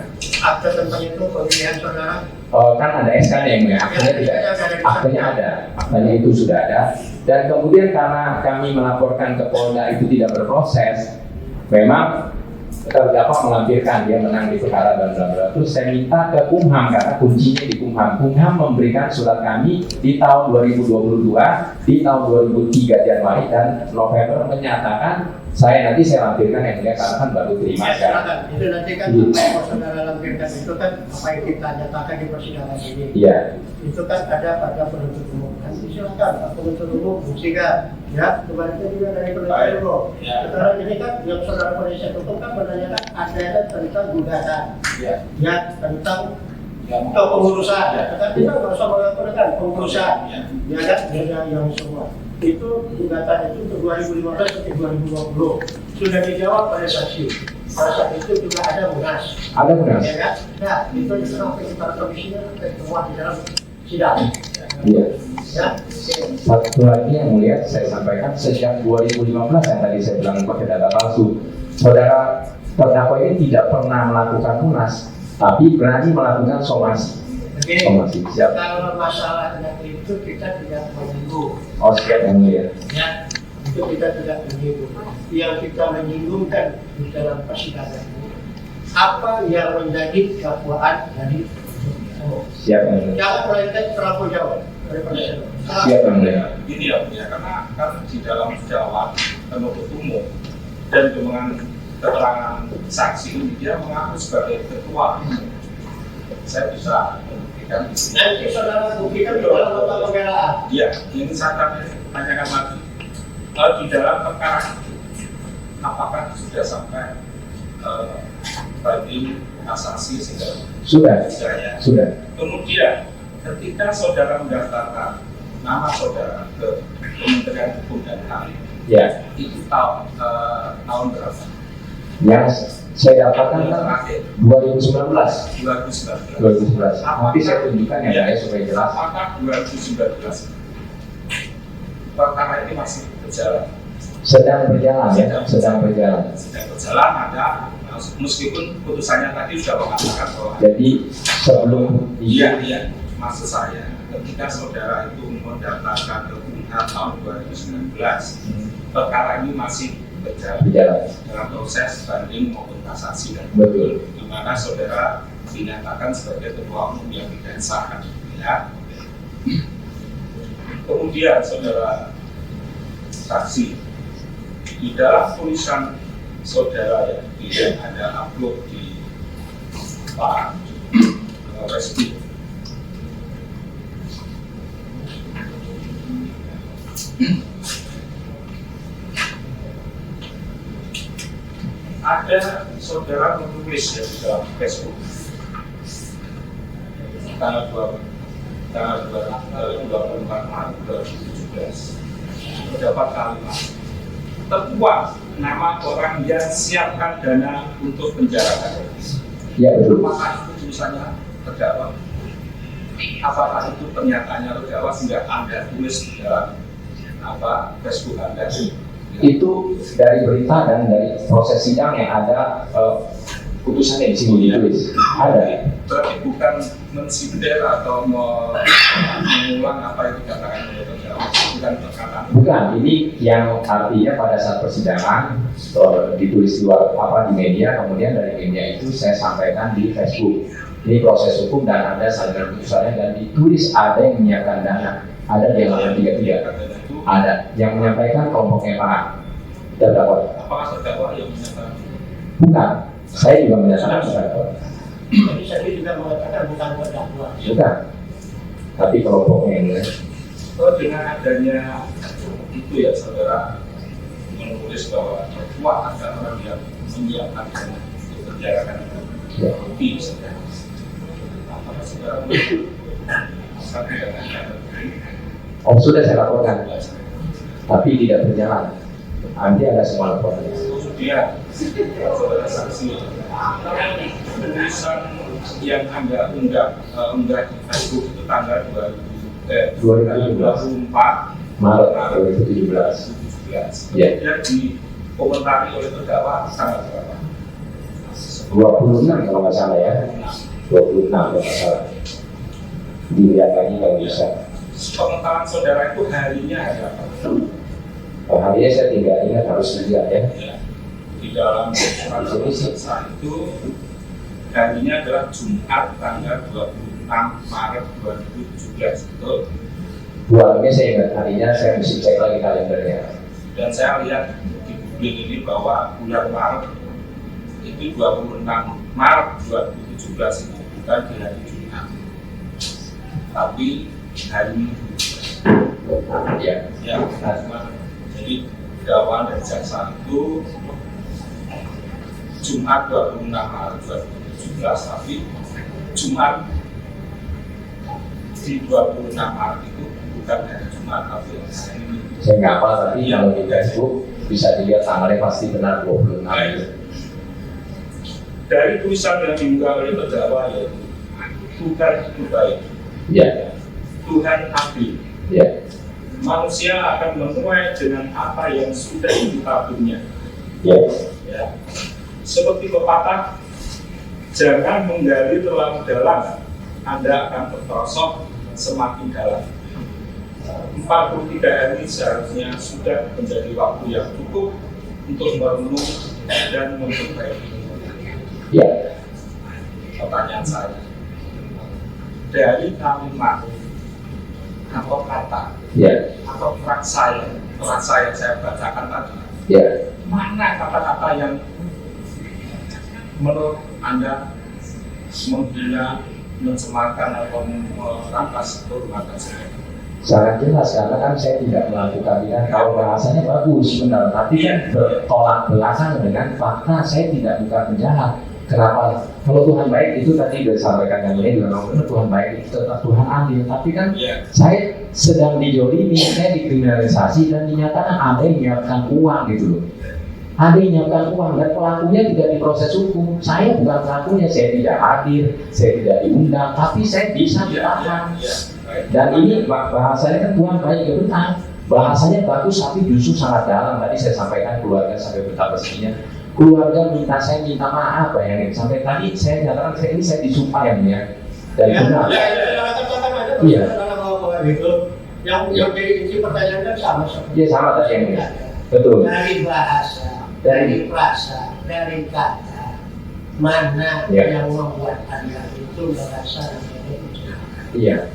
akte tentang itu pemilihan saudara.
Oh, kan ada SK yang mulia, aktenya tidak. Aktenya ada, aktenya itu sudah ada. Dan kemudian karena kami melaporkan ke Polda itu tidak berproses, memang terdakwa melampirkan dia menang di perkara dan bla bla. Terus saya minta ke Kumham karena kuncinya di Kumham. Kumham memberikan surat kami di tahun 2022, di tahun 2003 Januari dan November menyatakan saya lampirkan yang mulia karena kan baru terima
Ya,
kan.
silakan. Itu nanti kan
Iya.
apa yang saudara lampirkan itu kan apa yang kita nyatakan di persidangan ini.
Iya,
Itu kan ada pada penuntut umum. Nanti silakan Pak Penuntut Umum buktikan. Ya, kemarin juga dari penuntut
Baik.
umum.
Ya.
Sekarang ini kan yang saudara penasihat hukum kan menanyakan ada tentang gugatan.
Ya.
Ya, tentang
Yang
atau pengurusan.
Ya.
Tetapi kita nggak usah melaporkan pengurusan.
Ya.
Ya kan, yang semua. Itu gugatan itu untuk 2015 sampai 2020 sudah dijawab oleh saksi. Pada saat itu juga ada munas.
ada benar.
Ya kan? Nah, itu sampai para komisinya semua di dalam sidang.
Iya.
Ya.
Satu lagi yang mulia saya sampaikan sejak 2015 yang tadi saya bilang pakai data palsu, saudara terdakwa ini tidak pernah melakukan munas, tapi berani melakukan somasi.
Begini,
Somasi siap.
kalau masalah dengan itu kita tidak menyinggung.
Oh siap yang mulia.
Ya, itu kita tidak menyinggung. Yang kita menyinggungkan di dalam persidangan ini apa yang menjadi dakwaan dari
Siap yang mulia.
jangan melainkan terlalu jauh dari persidangan.
Siap yang mulia.
Begini ya, karena kan di dalam jawab penuntut umum dan dengan keterangan saksi ini dia mengaku sebagai ketua. Saya bisa membuktikan di sini.
Nanti saudara buktikan di dalam nota pembelaan.
Iya, ini saya akan tanyakan lagi. Di dalam perkara itu, apakah sudah sampai banding kasasi segala
Sudah.
ya?
Sudah.
Kemudian ketika saudara mendaftarkan nama saudara ke Kementerian Hukum dan HAM,
Ya.
itu tahun berapa?
Yang saya dapatkan
Yang
kan
terakhir
2019.
2019.
Nanti saya tunjukkan ya,
Ya.
supaya jelas.
Apakah 2019 perkara ini masih berjalan?
Sedang berjalan ya, sedang berjalan.
Sedang berjalan, ada meskipun putusannya tadi sudah mengatakan bahwa
Jadi sebelum
iya, maksud saya ketika saudara itu mendaftarkan ke Kumham tahun 2019, perkara ini masih berjalan dalam proses banding maupun kasasi dan
Betul.
di mana saudara dinyatakan sebagai ketua umum yang tidak sah, ya. Kemudian saudara saksi di dalam tulisan saudara yang ada upload di Pak Resti. Ada saudara menulis ya di dalam Facebook tanggal 24 Maret 2017 terdapat kalimat tertuang nama orang yang siapkan dana untuk penjarakan.
Ya betul.
Apakah itu tulisannya terdakwa? Apakah itu pernyataannya terdakwa sehingga Anda tulis di dalam Facebook Anda?
Itu dari berita dan dari proses sidang yang ada putusannya di sini ditulis. Ada.
Berarti bukan mensindir atau mengulang apa yang dikatakan oleh terdakwa, bukan perkataan.
Bukan, ini yang artinya pada saat persidangan ditulis di media, kemudian dari media itu saya sampaikan di Facebook. Ini proses hukum dan ada salinan putusannya dan ditulis ada yang menyiapkan dana, ada yang menyiapkan tidak. Ada yang menyampaikan kelompoknya Pak terdakwa.
Apakah terdakwa yang menyatakan?
Bukan, saya juga menyatakan terdakwa.
Jadi saya juga mengatakan bukan terdakwa.
Bukan, tapi kelompoknya ini.
Oh, dengan adanya itu ya saudara menulis bahwa terdakwa adalah orang yang menyiapkan dana untuk penjarakan
Ya.
lebih saudara. Apakah saudara
Oh sudah saya laporkan, tapi tidak berjalan. Nanti ada semua laporannya.
Kemudian saudara saksi, tulisan yang Anda unggah di Facebook itu tanggal 24
Maret 2017. Ya.
Kemudian dikomentari oleh terdakwa tanggal berapa?
26 kalau nggak salah ya. 26 kalau nggak salah. Dilihat lagi kalau bisa.
Pengetahuan saudara itu harinya hari apa?
Oh, harinya saya tidak ingat, harus dilihat ya.
Ya. Di dalam surat jaksa itu harinya adalah Jumat tanggal 26 Maret 2017, betul?
Bulannya saya ingat, harinya saya mesti cek lagi kalendernya.
Dan saya lihat di publik ini bahwa bulan Maret itu 26 Maret 2017 itu bukan di hari Jumat, tapi hari Minggu.
Ya.
Ya, jadi dakwaan dari jaksa itu Jumat 26 Maret 2017, tapi Jumat di 26 Maret itu bukan hari Jumat, tapi hari Minggu.
Saya nggak apa, tapi kalau di Facebook bisa dilihat tanggalnya pasti benar 26 itu.
Dari tulisan yang diunggah oleh terdakwa yaitu Tuhan itu baik,
Ya.
Tuhan adil,
Ya.
manusia akan menuai dengan apa yang sudah ditaburnya.
Ya.
Ya. Seperti pepatah, jangan menggali terlalu dalam, Anda akan terperosok semakin dalam. 43 hari seharusnya sudah menjadi waktu yang cukup untuk merenung dan memperbaiki.
Ya.
Pertanyaan saya, dari kalimat atau kata
Ya.
atau frasa yang saya bacakan tadi,
Ya.
mana kata-kata yang menurut Anda menghina, mencemarkan atau merampas kehormatan saya?
Sangat jelas karena kan saya tidak melakukan ini. Kalau bahasanya bagus benar, tapi kan bertolak belakang dengan fakta. Saya tidak bukan penjahat. Kenapa? Kalau Tuhan baik itu tadi sudah disampaikan yang ini juga benar, Tuhan baik itu tetap Tuhan adil. Tapi kan saya sedang dijolimi, saya dikriminalisasi dan dinyatakan ada yang menyiapkan uang gitu loh. Ada yang menyiapkan uang dan pelakunya tidak diproses hukum. Saya bukan pelakunya, saya tidak hadir, saya tidak diundang, tapi saya bisa ditahan. Dan ini bahasanya kan Tuhan baik ya benar. Bahasanya bagus tapi justru sangat dalam. Tadi saya sampaikan keluarga sampai betapa sedihnya. Keluarga minta saya minta maaf bayangin. Sampai tadi saya nyatakan saya disumpah yang mulia dan benar. Iya.
Yang jadi inti pertanyaan kan sama seperti.
Iya sama tadi yang mulia. Betul.
Dari bahasa, dari frasa, dari kata, mana yang membuat Anda itu merasa
iya.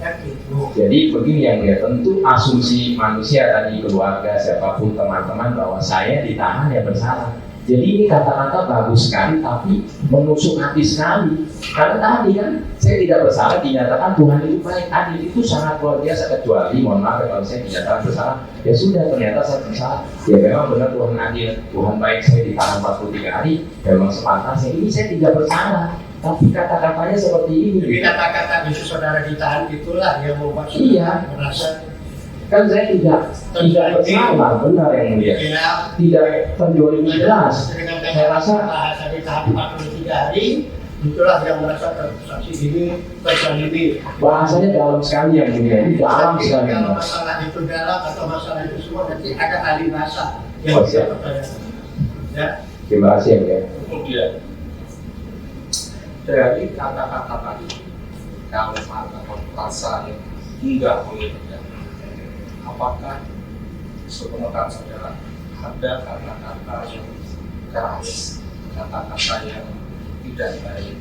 Jadi begini yang dia tentu asumsi manusia tadi keluarga siapapun teman-teman bahwa saya ditahan ya bersalah. Jadi ini kata-kata bagus sekali tapi menusuk hati sekali. Karena tadi kan saya tidak bersalah dinyatakan Tuhan itu baik, adil itu sangat luar biasa kecuali mohon maaf kalau saya dinyatakan bersalah ya sudah ternyata saya bersalah. Ya memang benar Tuhan adil, Tuhan baik saya ditahan 43 hari memang sepantasnya ini saya tidak bersalah. Tapi kata-katanya seperti ini.
Jadi kata-kata itu saudara ditahan itulah yang membuat saudara merasa
kan saya tidak bersalah, benar yang mulia. Tidak terjolimi jelas. Saya rasa
bahasa ditahan 43 hari itulah yang merasa saksi ini terzalimi.
Bahasanya dalam sekali yang mulia, ini dalam sekali.
Kalau masalah itu dalam atau masalah itu semua nanti ada ahli bahasa yang bisa pertanyakan. Ya.
Terima kasih yang mulia.
Kemudian dari kata-kata tadi, kalimat atau frasa yang hingga oleh terdakwa, apakah sepengetahuan saudara ada kata-kata yang keras, kata-kata yang tidak baik?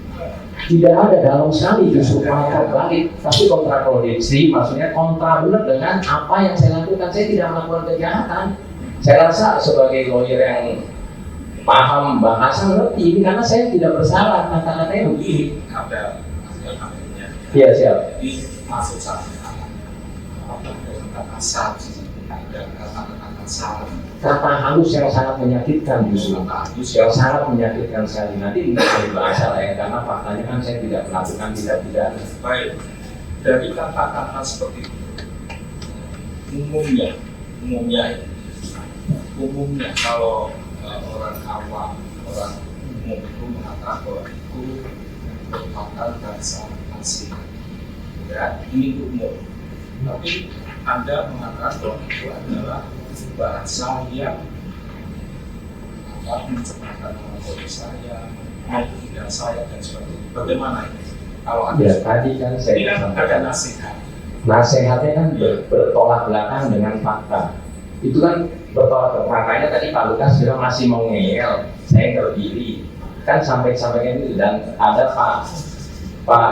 Tidak ada dalam sekali justru malah balik, tapi kontradiksi, maksudnya kontra benar dengan apa yang saya lakukan. Saya tidak melakukan kejahatan. Saya rasa sebagai lawyer yang paham bahasa ngerti ini karena saya tidak bersalah kata-katanya begini.
Ada hasilnya.
Iya siap.
Jadi maksud saya apakah dengan kata salah, ada kata-kata salah,
Kata halus yang sangat menyakitkan justru. Yang sangat menyakitkan sekali. Nanti tidak boleh bahasa lah ya karena faktanya kan saya tidak melakukan tidak pidana.
baik dari kata-kata seperti itu.
umumnya kalau orang awam, orang umum itu mengatakan bahwa itu merupakan bahasa asing. Ya, ini umum. Tapi Anda mengatakan bahwa itu adalah bahasa yang mencemarkan nama baik saya, menghina saya dan sebagainya. Bagaimana ini? Kalau Anda
Ya, tadi kan saya
ini kan ada
sampaikan.
nasihat.
Nasihatnya kan bertolak belakang dengan fakta. Itu kan bertolak belakang. Makanya tadi Pak Lukas bilang masih mau ngeyel, saya berdiri. Kan sampaikan itu, dan ada Pak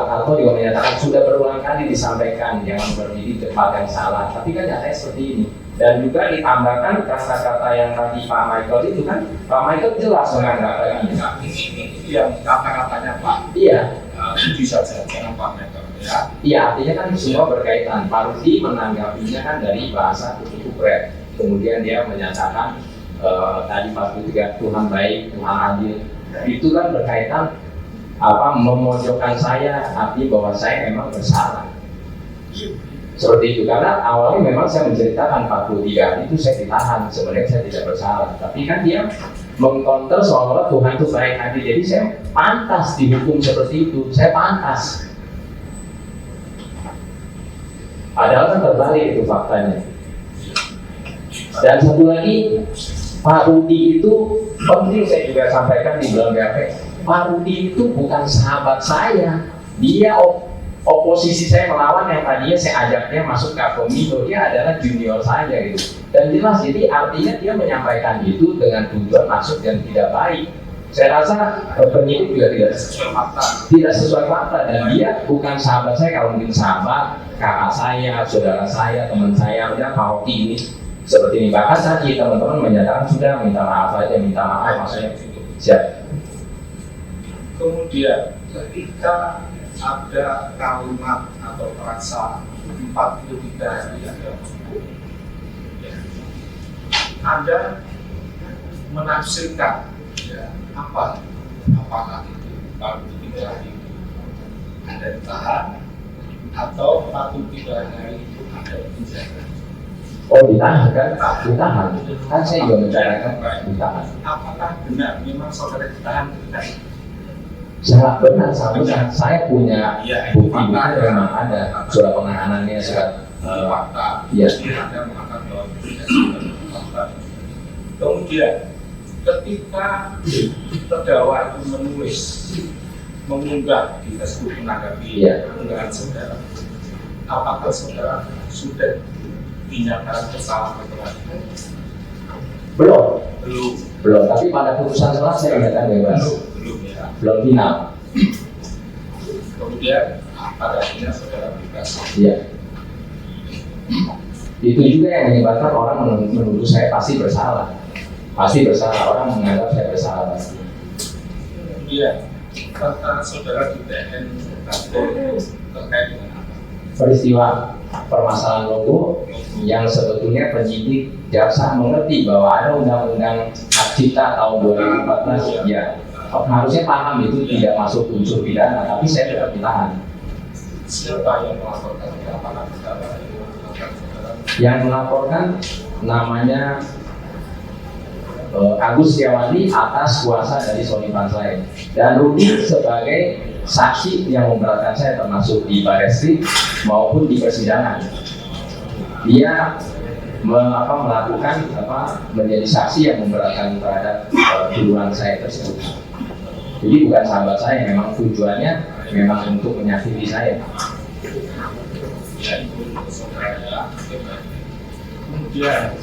Alto juga menyatakan sudah berulang kali disampaikan jangan berdiri di tempat yang salah. Tapi kan nyatanya seperti ini. Dan juga ditambahkan kata-kata yang tadi Pak Michael itu kan, Pak Michael jelas menganggap ini.
Nah, ini yang kata-katanya Pak.
Iya.
Itu saja, jangan Pak Meter. Ya.
Iya, artinya kan semua berkaitan. Pak Rudi menanggapinya kan dari bahasa kupret. Kemudian dia menyatakan tadi 43 Tuhan baik, Tuhan adil. Itu kan berkaitan memojokkan saya, arti bahwa saya memang bersalah. Seperti itu, karena awalnya memang saya menceritakan 43 hari itu saya ditahan, sebenarnya saya tidak bersalah. Tapi kan dia mengkonter seolah-olah Tuhan itu baik adil. Jadi saya pantas dihukum seperti itu, saya pantas. Padahal kan terbalik itu faktanya. Dan satu lagi, Pak Rudi itu penting saya juga sampaikan di dalam BAP. Pak Rudi itu bukan sahabat saya. Dia oposisi saya melawan yang tadinya saya ajaknya masuk ke Komindo. Dia adalah junior saya gitu. Dan jelas, jadi artinya dia menyampaikan itu dengan tujuan maksud yang tidak baik. Saya rasa penyidik juga tidak sesuai fakta, dan dia bukan sahabat saya. Kalau mungkin sahabat, kakak saya, saudara saya, teman saya, udah Pak Hoki ini seperti ini. Bahkan tadi teman-teman menyatakan sudah minta maaf aja, minta maaf maksudnya siap.
Kemudian ketika ada kalimat atau frasa 43 hari ada cukup, ya, Anda menafsirkan ya, apakah itu 43 hari Anda ditahan atau 43 hari itu Anda penjara.
Oh, ditahan kan? Ditahan. Kan saya juga menceritakan ditahan.
Apakah benar memang saudara ditahan?
Sangat benar, sangat benar. Saya punya
Ya,
bukti memang ada surat penahanannya, surat
fakta.
Iya.
Anda mengatakan bahwa tidak sesuai fakta. Kemudian ketika terdakwa itu menulis, mengunggah di Facebook menanggapi
Iya.
unggahan saudara, apakah saudara sudah dinyatakan bersalah atau tidak?
belum,
Belum,
tapi pada putusan setelah saya menyatakan bebas,
belum ya.
belum final.
Kemudian pada akhirnya saudara bebas.
Iya. Itu juga yang menyebabkan orang menuduh saya pasti bersalah. Pasti bersalah, orang menganggap saya bersalah.
Kemudian kata saudara di TN terkait dengan apa?
Peristiwa permasalahan logo yang sebetulnya penyidik jaksa mengerti bahwa ada undang-undang hak cipta tahun 2014, ya harusnya paham itu tidak masuk unsur pidana, tapi saya tetap ditahan.
Siapa yang melaporkan? Apakah saudara yang melaporkan saudara?
Yang melaporkan namanya Agus Setiawandi atas kuasa dari Sony Translate, dan Rudi sebagai saksi yang memberatkan saya termasuk di Barreskrim maupun di persidangan. Dia melakukan menjadi saksi yang memberatkan terhadap tuduhan saya tersebut. Jadi bukan sahabat saya, memang tujuannya memang untuk menyakiti saya.
Ya, itu saudara. Kemudian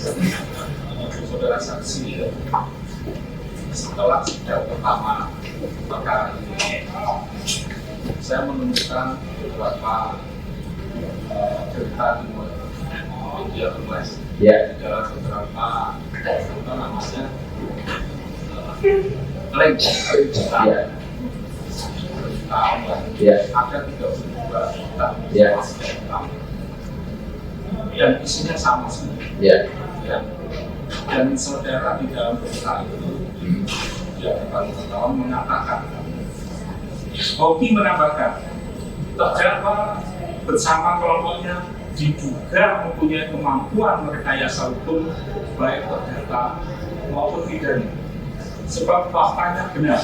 saudara saksi setelah sidang pertama perkara ini, saya menemukan beberapa cerita di media luas.
Ya.
Dalam beberapa namanya link
Ya. Ya.
ada 32 juta
Ya.
dan isinya sama semua.
Ya.
Ya. Dan saudara di dalam berita itu ya kawan-kawan mengatakan, Hoki menambahkan terdakwa bersama kelompoknya
diduga mempunyai kemampuan merekayasa hukum baik perdata maupun pidana. Sebab faktanya benar,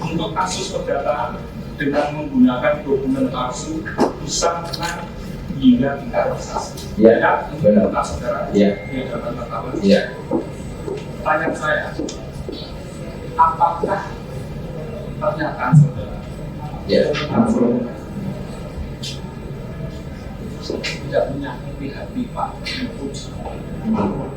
untuk kasus perdata dengan menggunakan dokumen palsu bisa menang hingga tingkat kasasi.
Ya, benar.
Nah, saudara,
Ya.
ini dapat ketahuan.
Iya.
Pertanyaan saya, apakah pernyataan saudara
Ya.
tidak menyakiti hati Pak Menhub?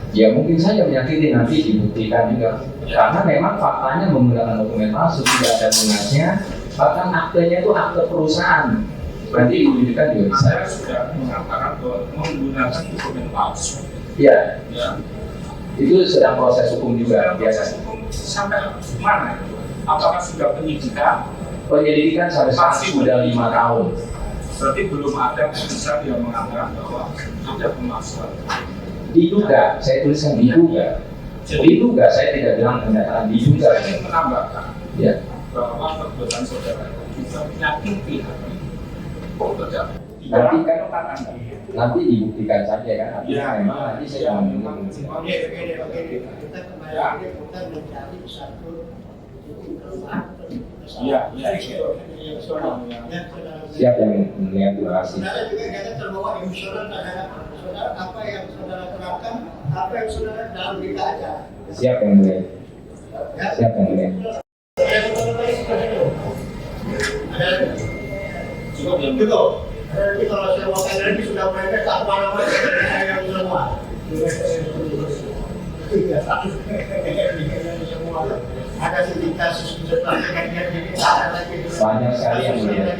Ya mungkin saja menyakiti, nanti dibuktikan juga. Karena memang faktanya menggunakan dokumen palsu tidak ada lunasnya, bahkan aktenya itu akte perusahaan. Berarti ditunjukkan juga bisa.
Saya sudah mengatakan bahwa menggunakan dokumen palsu.
Iya,
Ya,
itu sedang proses hukum juga
proses
biasa.
hukum sampai mana itu? Apakah sudah penyidikan?
Penyelidikan sampai sekarang sudah 5 tahun.
Berarti belum ada putusan yang mengatakan bahwa ada pemalsuan.
Diduga, saya tuliskan diduga.
Jadi
Diduga, saya tidak bilang kenyataan diduga.
saya ingin menambahkan
Ya,
bahwa perbuatan saudara itu bisa menyakiti hati terdakwa.
Nanti kan-
Catatan Anda.
nanti dibuktikan saja kan. Artinya
Ya,
memang nanti saya
memang.
ngomong.
Oke. Kita kembali bukan mencari satu titik kelemahan.
Iya, iya.
Siap yang melihat, terima kasih.
Saudara juga jangan terbawa emosional terhadap saudara, apa yang saudara terapkan, apa yang saudara dalam berita aja.
Siap yang melihat.
Ya.
Siap yang melihat.
Ada saudara lain seperti itu. Ada
Cukup yang
gitu. Nanti kalau saya mau tanya lagi sudah mereka tak mana-mana saya yang semua. Iya, semua. Ada sedikit kasus setelah jadi ada lagi.
Banyak sekali yang melihat.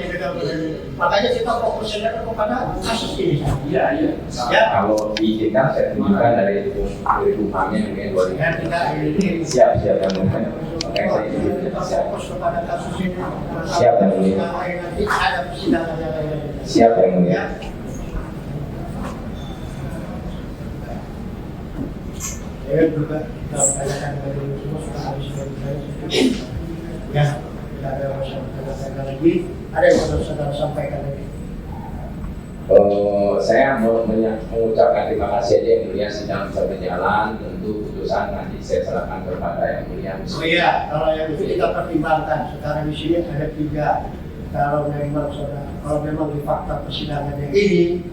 Makanya kita fokusnya kepada kasus ini.
Iya, iya.
Ya.
Kalau diizinkan saya tunjukkan dari rumahnya mungkin boleh.
Dan tidak ini.
Siap yang melihat. Makanya saya izin.
Kita
Siap.
fokus kepada kasus ini.
Siap, yang mulia.
Nanti ada persidangan yang lain.
Siap yang
Ya.
mulia.
Saya juga tanyakan kepada semua sudah habis dari saya. Ya, tidak ada masalah lagi. Ada yang perlu saudara sampaikan lagi?
Saya mau mengucapkan terima kasih aja yang mulia, sedang bisa berjalan. Tentu putusan nanti saya serahkan kepada yang mulia.
Oh iya, kalau yang itu kita pertimbangkan. Sekarang di sini ada 3. Kalau memang saudara, kalau memang di fakta persidangan yang ini,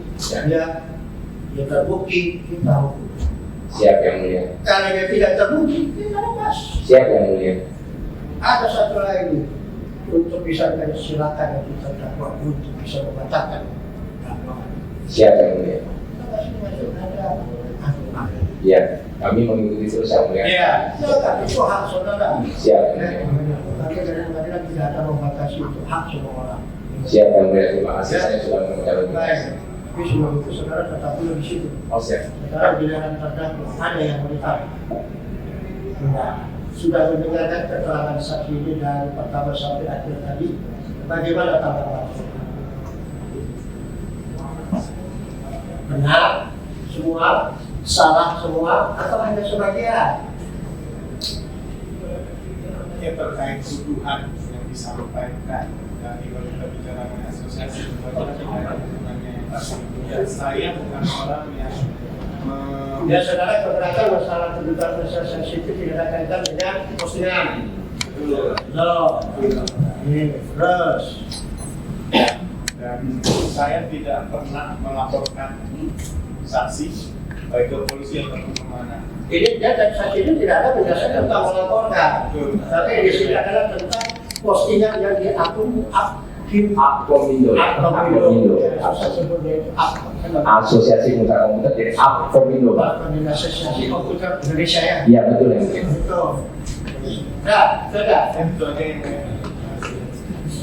ya terbukti kita hukum.
Siap yang mulia.
Kalau dia tidak terbukti, kita lepas.
Siap yang mulia.
Ada satu lagi untuk bisa silakan yang terdakwa untuk bisa membatalkan dakwaan.
Siap yang mulia.
Kita masih masuk ada aturan.
Ya, kami mengikuti terus yang mulia.
Iya, silakan itu hak saudara.
Siap yang
Ya,
mulia.
tapi kadang-kadang tidak ada membatasi itu hak semua orang.
Siap yang mulia. Terima kasih, saya sudah mengucapkan terima
Baik,
kasih.
tapi sebelum itu saudara tetap dulu di situ.
Oh siap.
Sekarang giliran terdakwa ada yang melihat. Nah, sudah mendengarkan keterangan saksi ini dari pertama sampai akhir tadi. Bagaimana tanggapan? Benar semua, salah semua, atau hanya sebagian?
Ya, terkait tuduhan yang disampaikan dari kalau kita bicara mengenai asosiasi ya, saya bukan orang yang
Ya saudara keberatan masalah kedudukan asosiasi itu tidak ada kaitan dengan postingan. Loh, ini terus.
dan saya tidak pernah melaporkan saksi baik ke polisi atau kemana.
Ini dia dan saksi ini tidak ada penjelasan tentang melaporkan. Tapi di sini adalah tentang postingan yang di akun
Apkomindo. Asosiasi Pengusaha Komputer jadi Apkomindo, Pak.
Asosiasi Komputer Indonesia ya.
Iya betul yang mulia.
Betul. Nah, sudah.
Itu aja yang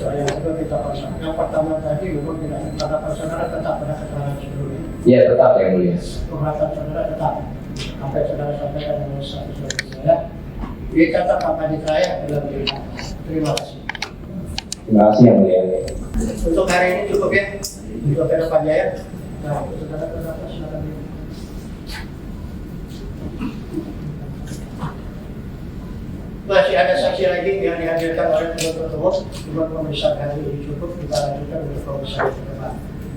Yang kedua kita pasang. Yang pertama tadi memang tidak tanggapan saudara tetap pada keterangan sebelumnya.
Iya tetap yang mulia.
Keberatan saudara tetap. Apa yang saudara sampaikan dengan satu saya. Ini kata Pak Panitera dalam berita. Terima kasih.
Terima kasih yang mulia.
Untuk hari ini cukup ya. Untuk ke depannya ya. Nah, saudara kenapa silakan. Masih ada saksi lagi yang dihadirkan oleh penuntut umum. Cuma pemeriksaan hari ini cukup. Kita lanjutkan untuk pemeriksaan ke depan.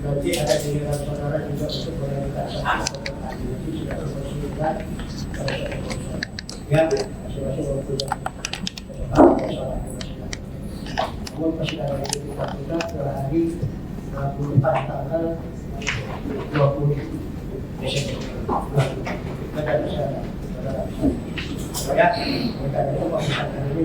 nanti ada giliran saudara juga untuk merealisasi nanti sudah dikonsultasikan pada suatu keputusan. Ya, masing-masing mempunyai kesalahan. Namun persidangan itu kita tunda ke hari 24 tanggal 20 Desember. Kita bisa, ya, mereka itu pemeriksaan ini